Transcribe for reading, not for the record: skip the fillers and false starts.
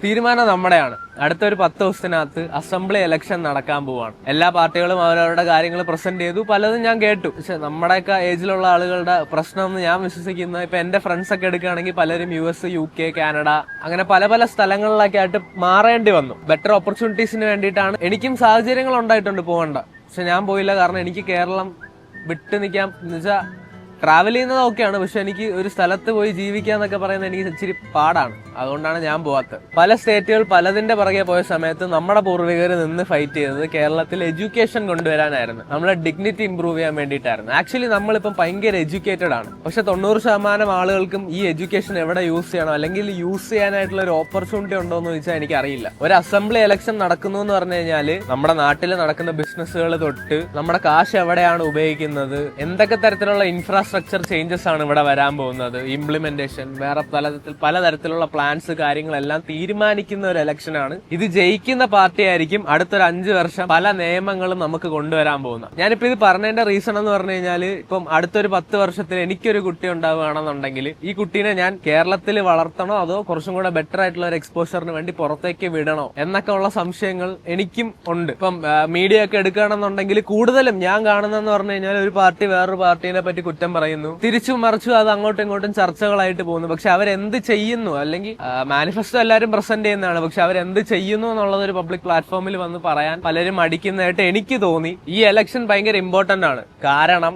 തീരുമാനം നമ്മുടെയാണ്. അടുത്തൊരു 10 ദിവസത്തിനകത്ത് assembly election നടക്കാൻ പോവാണ്. എല്ലാ പാർട്ടികളും അവരവരുടെ കാര്യങ്ങൾ പ്രസന്റ് ചെയ്തു. പലതും ഞാൻ കേട്ടു. പക്ഷെ നമ്മുടെയൊക്കെ ഏജിലുള്ള ആളുകളുടെ പ്രശ്നം എന്ന് ഞാൻ വിശ്വസിക്കുന്നത്, ഇപ്പൊ എന്റെ ഫ്രണ്ട്സ് ഒക്കെ എടുക്കുകയാണെങ്കിൽ പലരും US, UK, കാനഡ അങ്ങനെ പല പല സ്ഥലങ്ങളിലൊക്കെ ആയിട്ട് മാറേണ്ടി വന്നു. ബെറ്റർ ഓപ്പർച്യൂണിറ്റീസിന് വേണ്ടിയിട്ടാണ്. എനിക്കും സാഹചര്യങ്ങൾ ഉണ്ടായിട്ടുണ്ട് പോകണ്ട, പക്ഷെ ഞാൻ പോയില്ല. കാരണം എനിക്ക് കേരളം വിട്ടു നിൽക്കാൻ എന്ന് വെച്ചാൽ ട്രാവൽ ചെയ്യുന്നത് ഓക്കെയാണ്, പക്ഷെ എനിക്ക് ഒരു സ്ഥലത്ത് പോയി ജീവിക്കാന്നൊക്കെ പറയുന്നത് എനിക്ക് ഇച്ചിരി പാടാണ്. അതുകൊണ്ടാണ് ഞാൻ പോവാത്തത്. പല സ്റ്റേറ്റുകൾ പലതിന്റെ പുറകെ പോയ സമയത്ത് നമ്മുടെ പൂർവികർ നിന്ന് ഫൈറ്റ് ചെയ്തത് കേരളത്തിൽ എഡ്യൂക്കേഷൻ കൊണ്ടുവരാനായിരുന്നു. നമ്മളെ ഡിഗ്നിറ്റി ഇംപ്രൂവ് ചെയ്യാൻ വേണ്ടിയിട്ടായിരുന്നു. ആക്ച്വലി നമ്മളിപ്പം ഭയങ്കര എഡ്യൂക്കേറ്റഡ് ആണ്, പക്ഷെ 90% ആളുകൾക്കും ഈ എഡ്യൂക്കേഷൻ എവിടെ യൂസ് ചെയ്യണം, അല്ലെങ്കിൽ യൂസ് ചെയ്യാനായിട്ടുള്ള ഒരു ഓപ്പർച്യൂണിറ്റി ഉണ്ടോ എന്ന് ചോദിച്ചാൽ എനിക്ക് അറിയില്ല. ഒരു അസംബ്ലി ഇലക്ഷൻ നടക്കുന്നു എന്ന് പറഞ്ഞു കഴിഞ്ഞാൽ നമ്മുടെ നാട്ടിൽ നടക്കുന്ന ബിസിനസ്സുകൾ തൊട്ട് നമ്മുടെ കാശ് എവിടെയാണ് ഉപയോഗിക്കുന്നത്, എന്തൊക്കെ തരത്തിലുള്ള ഇൻഫ്രാസ്ട്രക്ചർ ചേഞ്ചസ് ആണ് ഇവിടെ വരാൻ പോകുന്നത്, ഇംപ്ലിമെന്റേഷൻ, വേറെ പലതരത്തിലുള്ള പ്ലാൻസ്, കാര്യങ്ങളെല്ലാം തീരുമാനിക്കുന്ന ഒരു ഇലക്ഷനാണ്. ഇത് ജയിക്കുന്ന പാർട്ടി ആയിരിക്കും അടുത്തൊരു 5 വർഷം പല നിയമങ്ങളും നമുക്ക് കൊണ്ടുവരാൻ പോകുന്നത്. ഞാനിപ്പോ ഇത് പറഞ്ഞതിന്റെ റീസൺ എന്ന് പറഞ്ഞു കഴിഞ്ഞാൽ, ഇപ്പം അടുത്തൊരു 10 വർഷത്തിൽ എനിക്കൊരു കുട്ടി ഉണ്ടാവുകയാണെന്നുണ്ടെങ്കിൽ ഈ കുട്ടീനെ ഞാൻ കേരളത്തിൽ വളർത്തണോ അതോ കുറച്ചും കൂടെ ബെറ്റർ ആയിട്ടുള്ള ഒരു എക്സ്പോഷറിന് വേണ്ടി പുറത്തേക്ക് വിടണോ എന്നൊക്കെ ഉള്ള സംശയങ്ങൾ എനിക്കും ഉണ്ട്. ഇപ്പം മീഡിയ ഒക്കെ എടുക്കുകയാണെന്നുണ്ടെങ്കിൽ കൂടുതലും ഞാൻ കാണുന്നതെന്ന് പറഞ്ഞു കഴിഞ്ഞാൽ ഒരു പാർട്ടി വേറൊരു പാർട്ടീനെ പറ്റി കുറ്റം പറയുന്നു, തിരിച്ചും മറിച്ചും അത് അങ്ങോട്ടും ഇങ്ങോട്ടും ചർച്ചകളായിട്ട് പോകുന്നു. പക്ഷെ അവരെന്ത് ചെയ്യുന്നു, അല്ലെങ്കിൽ മാനിഫെസ്റ്റോ എല്ലാവരും പ്രസന്റ് ചെയ്യുന്നതാണ്, പക്ഷെ അവരെന്ത് ചെയ്യുന്നു എന്നുള്ളത് ഒരു പബ്ലിക് പ്ലാറ്റ്ഫോമിൽ വന്ന് പറയാൻ പലരും മടിക്കുന്നതായിട്ട് എനിക്ക് തോന്നി. ഈ ഇലക്ഷൻ ഭയങ്കര ഇമ്പോർട്ടന്റ് ആണ്. കാരണം